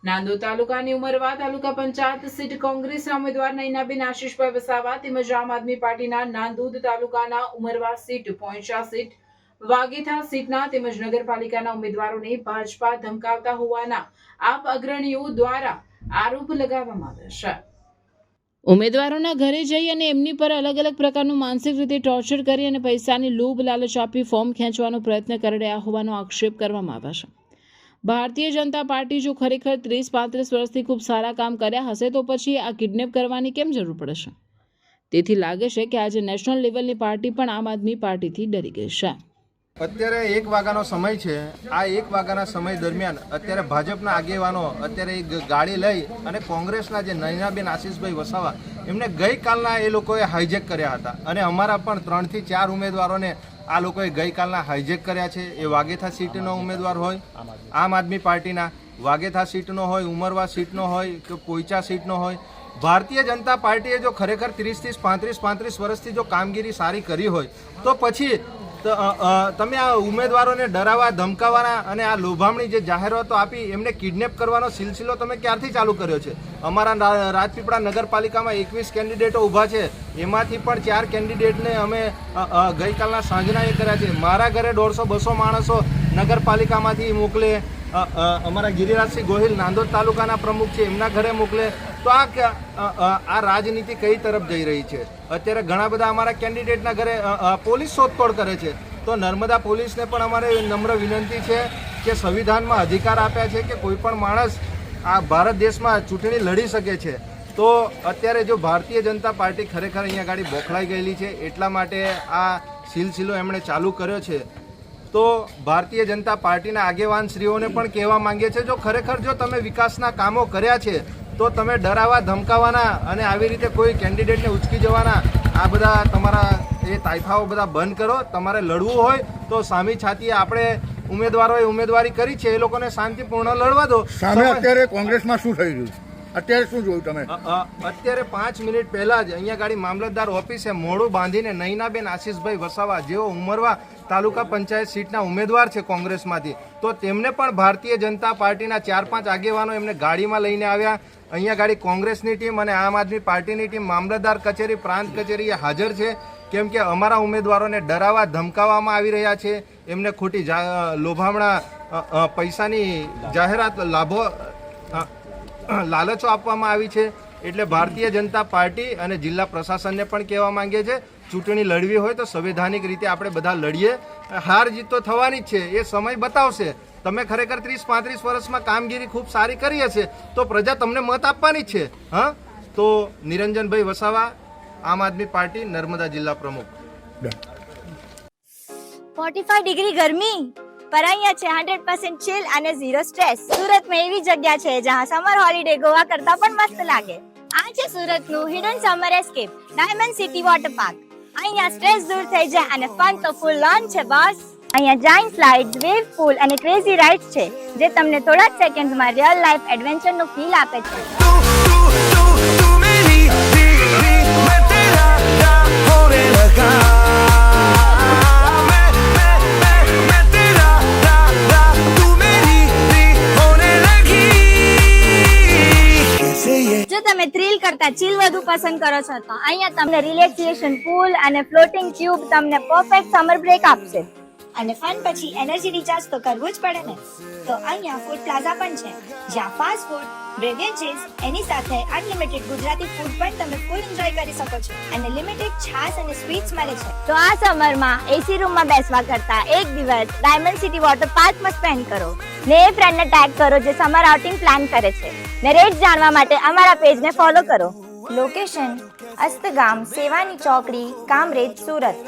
નાંદોદ તાલુકાની ઉમરવા તાલુકા પંચાયત સીટ કોંગ્રેસના ઉમેદવાર નૈનાબેન આશીષભાઈ વસાવા તેમજ આમ આદમી પાર્ટીના નાંદોદ તાલુકાના ઉમરવા સીટ, પોઈચા સીટ, વાગેથા સીટના તેમજ નગરપાલિકાના ઉમેદવારોને ભાજપા ધમકાવતા હોવાના આપ અગ્રણીઓ દ્વારા આરોપ લગાવવામાં આવ્યા છે। ઉમેદવારોના ઘરે જઈ અને એમની પર અલગ અલગ પ્રકારનું માનસિક રીતે ટોર્ચર કરી અને પૈસાની લોભ લાલચ આપી ફોર્મ ખેંચવાનો પ્રયત્ન કરી રહ્યા હોવાનો આક્ષેપ કરવામાં આવ્યો છે। ભારતીય જનતા પાર્ટી જો ખરેખર 30-35 વર્ષથી ખૂબ સારા કામ કર્યા હશે તો પછી આ કિડનેપ કરવાની કેમ જરૂર પડશે? તેથી લાગે છે કે આજે નેશનલ લેવલની પાર્ટી પણ આમ આદમી પાર્ટીથી ડરી ગઈ છે। અત્યારે 1 વાગ્યાનો સમય છે। આ 1 વાગ્યાના સમય દરમિયાન અત્યારે ભાજપના આગેવાનો અત્યારે એક ગાડી લઈ અને કોંગ્રેસના જે નૈનાબેન આશીષભાઈ વસાવા એમને ગઈકાલના એ લોકોએ હાઈજેક કર્યા હતા અને અમારા પણ 3 થી 4 ઉમેદવારોને આ લોકોએ ગઈકાલના હાઈજેક કર્યા છે। એ વાગેથા સીટનો ઉમેદવાર હોય, આમ આદમી પાર્ટીના વાગેથા સીટનો હોય, ઉમરવા સીટનો હોય કે પોઈચા સીટનો હોય, ભારતીય જનતા પાર્ટીએ જો ખરેખર 30-35 વર્ષથી જો કામગીરી સારી કરી હોય તો પછી તમે આ ઉમેદવારોને ડરાવવા ધમકાવવાના અને આ લોભામણી જે જાહેરાતો આપી એમને કિડનેપ કરવાનો સિલસિલો તમે ક્યારથી ચાલુ કર્યો છે? અમારા રાજપીપળા નગરપાલિકામાં 21 કેન્ડિડેટો ઊભા છે, એમાંથી પણ 4 કેન્ડિડેટને અમે ગઈકાલના સાંજના એ કર્યા છે। મારા ઘરે 150-200 માણસો નગરપાલિકામાંથી મોકલે, અમારા ગિરિરાજસિંહ ગોહિલ નાંદોદ તાલુકાના પ્રમુખ છે એમના ઘરે મોકલે। તો આ રાજનીતિ કઈ તરફ જઈ રહી છે? અત્યારે ઘણા બધા અમારા કેન્ડિડેટના ઘરે પોલીસ શોધખોળ કરે છે। તો નર્મદા પોલીસને પણ અમારે નમ્ર વિનંતી છે કે સંવિધાનમાં અધિકાર આપ્યા છે કે કોઈ પણ માણસ આ ભારત દેશમાં ચૂંટણી લડી શકે છે। તો અત્યારે જો ભારતીય જનતા પાર્ટી ખરેખર અહીંયા ગાડી બોખલાઈ ગયેલી છે એટલા માટે આ સિલસિલો એમણે ચાલુ કર્યો છે। તો ભારતીય જનતા પાર્ટીના આગેવાન શ્રીઓને પણ કહેવા માંગીએ છીએ, જો ખરેખર જો તમે વિકાસના કામો કર્યા છે તો તમે ડરાવા ધમકાવવાના અને આવી રીતે કોઈ કેન્ડિડેટને ઉચકી જવાના આ બધા તમારા એ તાઇફાઓ બધા બંધ કરો। તમારે લડવું હોય તો સામી છાતીએ આપણે ઉમેદવારોએ ઉમેદવારી કરી છે એ લોકોને શાંતિપૂર્ણ લડવા દો। સામે અત્યારે કોંગ્રેસમાં શું થઈ રહ્યું છે? અત્યારે શું જોયું તમે? અત્યારે 5 મિનિટ પહેલા જ અહીંયા ગાડી મામલતદાર ઓફિસે મોડું બાંધીને નૈનાબેન આશીષભાઈ વસાવા જેઓ ઉમરવા તાલુકા પંચાયત સીટના ઉમેદવાર છે કોંગ્રેસમાંથી, તો તેમને પણ ભારતીય જનતા પાર્ટીના 4-5 આગેવાનો એમને ગાડીમાં લઈને આવ્યા। અહીંયા ગાડી કોંગ્રેસની ટીમ અને આમ આદમી પાર્ટીની ટીમ મામલતદાર કચેરી, પ્રાંત કચેરીએ હાજર છે, કેમ કે અમારા ઉમેદવારોને ડરાવવા ધમકાવવામાં આવી રહ્યા છે, એમને ખોટી લોભામણા પૈસાની જાહેરાત લાભો લાલચો આપવામાં આવી છે। એટલે ભારતીય જનતા પાર્ટી અને જિલ્લા પ્રશાસનને પણ કહેવા માંગીએ છીએ, ચૂંટણી લડવી હોય તો સંવૈધાનિક રીતે આપણે બધા લડીએ। હાર જીત તો થવાની જ છે, એ સમય બતાવશે। તમે ખરેખર 30-35 વર્ષમાં કામગીરી ખૂબ સારી કરી હશે તો પ્રજા તમને મત આપવાની જ છે। હા, તો નિરંજનભાઈ વસાવા, આમ આદમી પાર્ટી, નર્મદા જિલ્લા પ્રમુખ। 45 ડિગ્રી ગરમી પર અહીંયા છે 100% ચિલ અને 0 સ્ટ્રેસ। સુરતમાં એવી જગ્યા છે જ્યાં સમર હોલિડે ગોવા કરતા પણ મસ્ત લાગે। આ છે સુરતનું hidden summer escape, diamond city water park. અહીંયા સ્ટ્રેસ દૂર થઈ જાય અને ફન તો ફૂલ ઓન છે બોસ। અહીંયા જાયન્ટ સ્લાઇડ્સ, વેવ પૂલ અને ક્રેઝી રાઇડ્સ છે જે તમને થોડા જ સેકન્ડ્સમાં રિયલ લાઈફ એડવેન્ચરનો ફીલ આપે છે। જો તમે થ્રિલ કરતા ચીલ વધુ પસંદ કરો છો તો અહીંયા તમને રિલેક્સેશન પૂલ અને ફ્લોટિંગ ટ્યુબ તમને પરફેક્ટ સમર બ્રેક આપશે। અને ફન પછી એનર્જી રિચાર્જ તો કરવું જ પડે ને, તો અહીંયા ફૂડ પ્લાઝા પણ છે જ્યાં ફાસ્ટ ફૂડ, બેવરેજીસ, એની સાથે અનલિમિટેડ ગુજરાતી ફૂડ પણ તમે ફૂલ એન્જોય કરી શકો છો અને લિમિટેડ છાશ અને સ્વીટ્સ મળે છે। તો આ સમરમાં એસી રૂમમાં બેસવા કરતા એક દિવસ ડાયમંડ સિટી વોટર પાર્કમાં સ્પેન્ડ કરો ને એ ફ્રેન્ડને ટેગ કરો જે સમર આઉટિંગ પ્લાન કરે છે ને રેટ જાણવા માટે અમારા પેજને ફોલો કરો। લોકેશન: અસ્તગામ, સેવાની ચોકડી, કામરેજ, સુરત।